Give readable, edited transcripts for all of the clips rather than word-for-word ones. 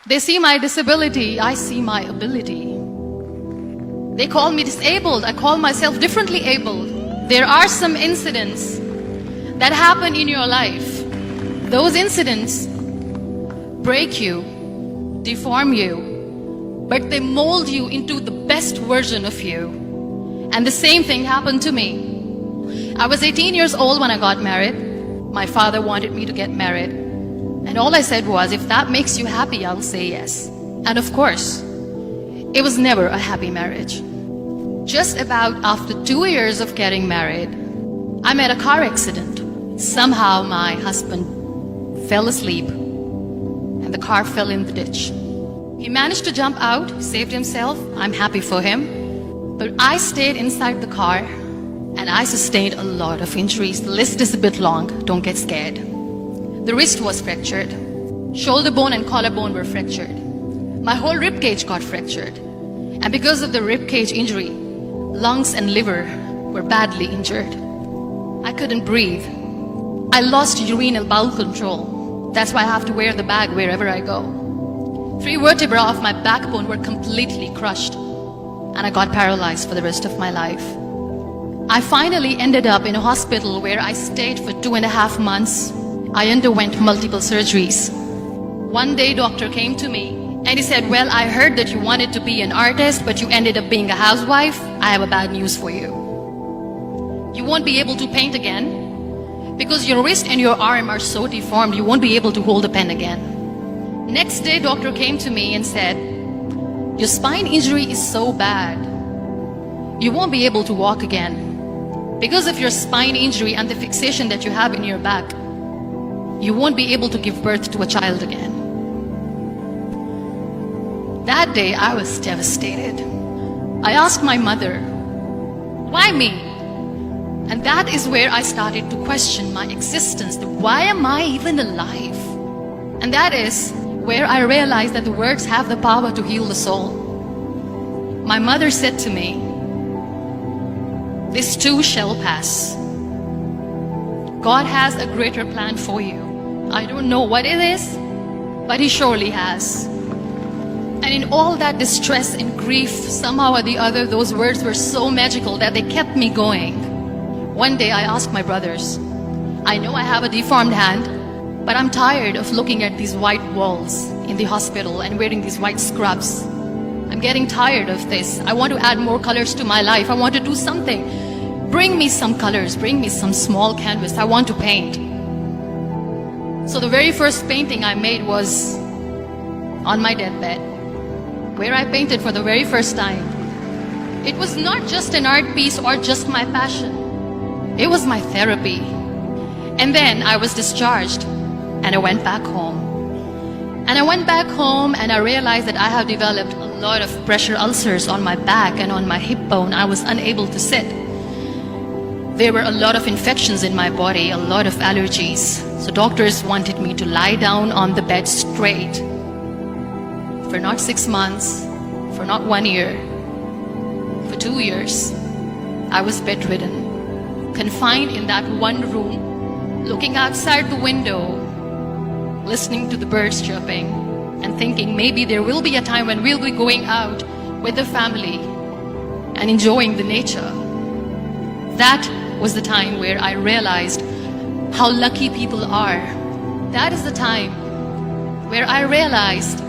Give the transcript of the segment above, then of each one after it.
They see my disability, I see my ability. They call me disabled, I call myself differently abled. There are some incidents that happen in your life. Those incidents break you, deform you, but they mold you into the best version of you. And the same thing happened to me. I was 18 years old when I got married. My father wanted me to get married. And all I said was, if that makes you happy, I'll say yes. And of course, it was never a happy marriage. Just about after 2 years of getting married, I met a car accident. Somehow my husband fell asleep and the car fell in the ditch. He managed to jump out, saved himself. I'm happy for him. But I stayed inside the car and I sustained a lot of injuries. The list is a bit long, don't get scared. The wrist was fractured. Shoulder bone and collarbone were fractured. My whole rib cage got fractured. And because of the rib cage injury, lungs and liver were badly injured. I couldn't breathe. I lost urinary bowel control. That's why I have to wear the bag wherever I go. 3 vertebrae of my backbone were completely crushed. And I got paralyzed for the rest of my life. I finally ended up in a hospital where I stayed for 2.5 months. I underwent multiple surgeries. One day, doctor came to me and he said, well, I heard that you wanted to be an artist, but you ended up being a housewife. I have a bad news for you. You won't be able to paint again because your wrist and your arm are so deformed, you won't be able to hold a pen again. Next day, doctor came to me and said, your spine injury is so bad, you won't be able to walk again. Because of your spine injury and the fixation that you have in your back, you won't be able to give birth to a child again. That day, I was devastated. I asked my mother, why me? And that is where I started to question my existence. Why am I even alive? And that is where I realized that the words have the power to heal the soul. My mother said to me, this too shall pass. God has a greater plan for you. I don't know what it is, but He surely has. And in all that distress and grief, somehow or the other, those words were so magical that they kept me going. One day I asked my brothers, I know I have a deformed hand, but I'm tired of looking at these white walls in the hospital and wearing these white scrubs. I'm getting tired of this. I want to add more colors to my life. I want to do something. Bring me some colors, bring me some small canvas. I want to paint. So the very first painting I made was on my deathbed, where I painted for the very first time. It was not just an art piece or just my passion. It was my therapy. And then I was discharged and I went back home. And I went back home and I realized that I have developed a lot of pressure ulcers on my back and on my hip bone. I was unable to sit. There were a lot of infections in my body, a lot of allergies. So doctors wanted me to lie down on the bed straight for not 6 months, for not 1 year, for 2 years. I was bedridden, confined in that one room, looking outside the window, listening to the birds chirping, and thinking maybe there will be a time when we'll be going out with the family and enjoying the nature. That was the time where I realized how lucky people are. That is the time where I realized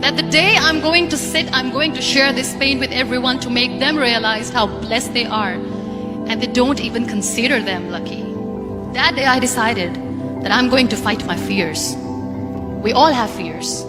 that the day I'm going to sit, I'm going to share this pain with everyone to make them realize how blessed they are, and they don't even consider them lucky. That day I decided that I'm going to fight my fears. We all have fears.